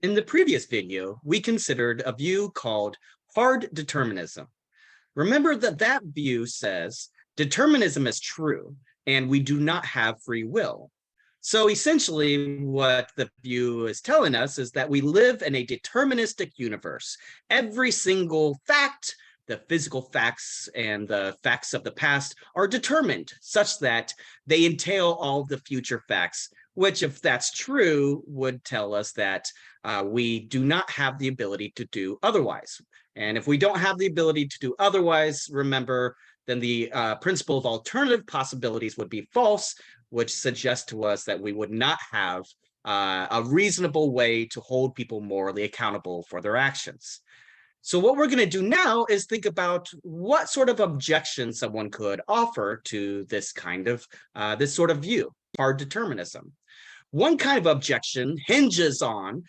In the previous video, we considered a view called hard determinism. Remember that view says determinism is true and we do not have free will. So essentially what the view is telling us is that we live in a deterministic universe. Every single fact, the physical facts and the facts of the past are determined such that they entail all the future facts, which if that's true would tell us that we do not have the ability to do otherwise. And if we don't have the ability to do otherwise, remember, then the principle of alternative possibilities would be false, which suggests to us that we would not have a reasonable way to hold people morally accountable for their actions. So what we're going to do now is think about what sort of objection someone could offer to this kind of this sort of view, hard determinism. One kind of objection hinges on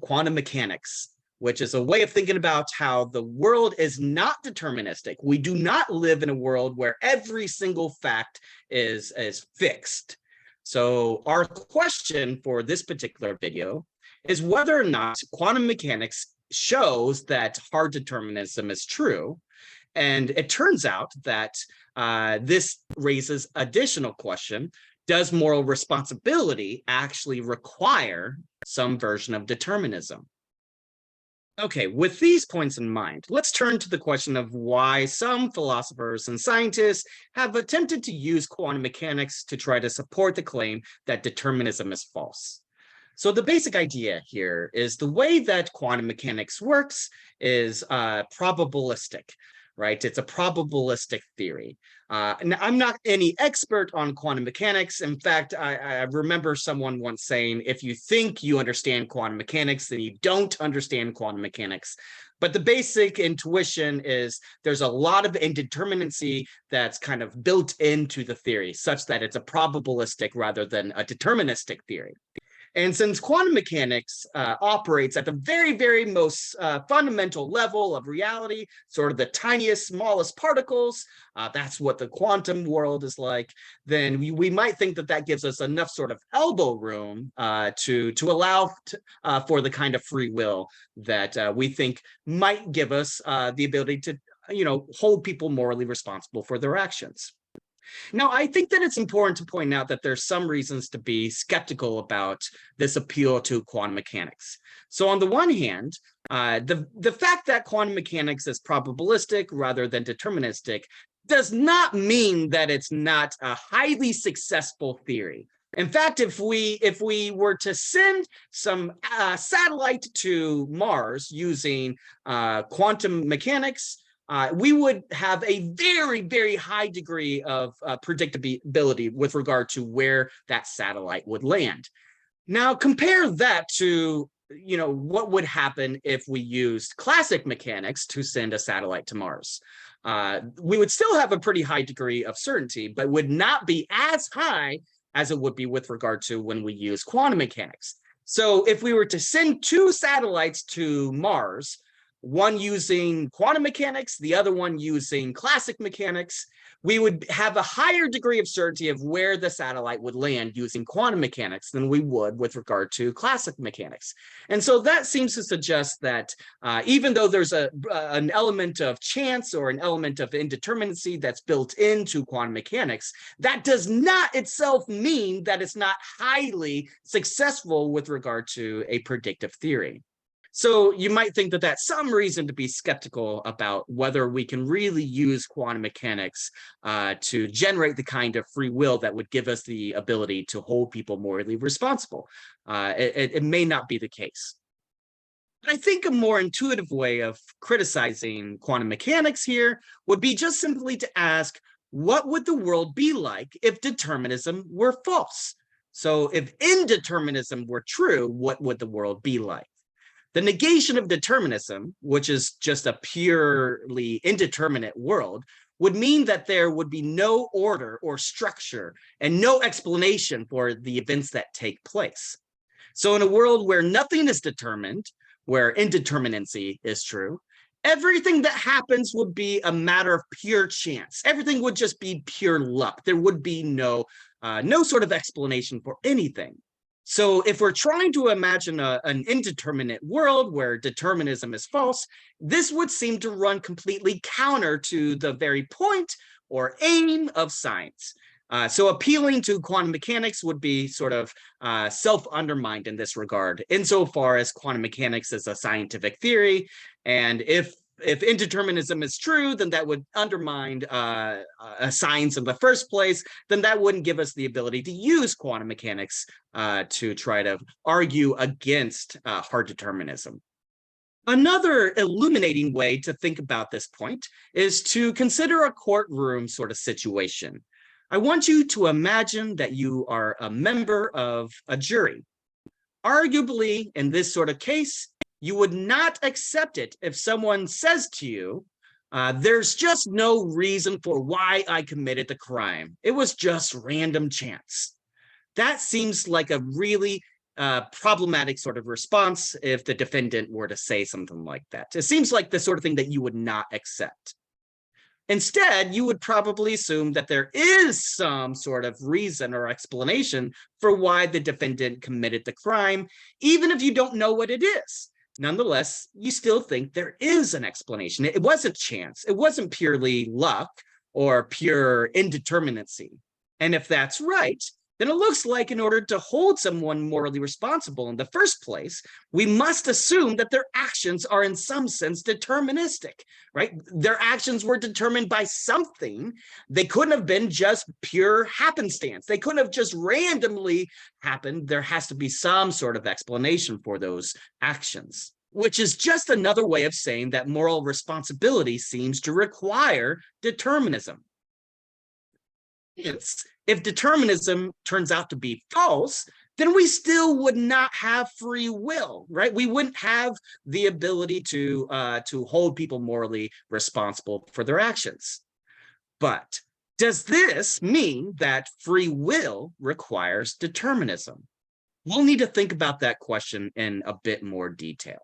quantum mechanics, which is a way of thinking about how the world is not deterministic. We do not live in a world where every single fact is fixed. So our question for this particular video is whether or not quantum mechanics shows that hard determinism is true. And it turns out that this raises additional question. Does moral responsibility actually require some version of determinism? Okay, with these points in mind, let's turn to the question of why some philosophers and scientists have attempted to use quantum mechanics to try to support the claim that determinism is false. So the basic idea here is the way that quantum mechanics works is probabilistic, right? It's a probabilistic theory. And I'm not any expert on quantum mechanics. In fact, I remember someone once saying, if you think you understand quantum mechanics, then you don't understand quantum mechanics. But the basic intuition is there's a lot of indeterminacy that's kind of built into the theory, such that it's a probabilistic rather than a deterministic theory. And since quantum mechanics operates at the very, very most fundamental level of reality, sort of the tiniest, smallest particles, that's what the quantum world is like, then we might think that that gives us enough sort of elbow room to allow for the kind of free will that we think might give us the ability to, hold people morally responsible for their actions. Now, I think that it's important to point out that there's some reasons to be skeptical about this appeal to quantum mechanics. So on the one hand, the fact that quantum mechanics is probabilistic rather than deterministic does not mean that it's not a highly successful theory. In fact, if we were to send some satellite to Mars using quantum mechanics, we would have a very, very high degree of predictability with regard to where that satellite would land. Now, compare that to, what would happen if we used classic mechanics to send a satellite to Mars. We would still have a pretty high degree of certainty, but would not be as high as it would be with regard to when we use quantum mechanics. So if we were to send two satellites to Mars, one using quantum mechanics, the other one using classic mechanics, we would have a higher degree of certainty of where the satellite would land using quantum mechanics than we would with regard to classic mechanics. And so that seems to suggest that even though there's an element of chance or an element of indeterminacy that's built into quantum mechanics, that does not itself mean that it's not highly successful with regard to a predictive theory. So you might think that that's some reason to be skeptical about whether we can really use quantum mechanics to generate the kind of free will that would give us the ability to hold people morally responsible. It may not be the case. But I think a more intuitive way of criticizing quantum mechanics here would be just simply to ask, what would the world be like if determinism were false? So if indeterminism were true, what would the world be like? The negation of determinism, which is just a purely indeterminate world, would mean that there would be no order or structure and no explanation for the events that take place. So in a world where nothing is determined, where indeterminacy is true, everything that happens would be a matter of pure chance. Everything would just be pure luck. There would be no sort of explanation for anything. So if we're trying to imagine an indeterminate world where determinism is false, this would seem to run completely counter to the very point or aim of science. So appealing to quantum mechanics would be sort of self-undermined in this regard, insofar as quantum mechanics is a scientific theory. And if indeterminism is true, then that would undermine science in the first place. Then that wouldn't give us the ability to use quantum mechanics to try to argue against hard determinism. Another illuminating way to think about this point is to consider a courtroom sort of situation. I want you to imagine that you are a member of a jury. Arguably, in this sort of case, you would not accept it if someone says to you, there's just no reason for why I committed the crime. It was just random chance. That seems like a really problematic sort of response if the defendant were to say something like that. It seems like the sort of thing that you would not accept. Instead, you would probably assume that there is some sort of reason or explanation for why the defendant committed the crime, even if you don't know what it is. Nonetheless, you still think there is an explanation. It wasn't chance. It wasn't purely luck or pure indeterminacy. And if that's right, then it looks like in order to hold someone morally responsible in the first place, we must assume that their actions are in some sense deterministic, right? Their actions were determined by something. They couldn't have been just pure happenstance. They couldn't have just randomly happened. There has to be some sort of explanation for those actions, which is just another way of saying that moral responsibility seems to require determinism. If determinism turns out to be false, then we still would not have free will, right? We wouldn't have the ability to hold people morally responsible for their actions. But does this mean that free will requires determinism? We'll need to think about that question in a bit more detail.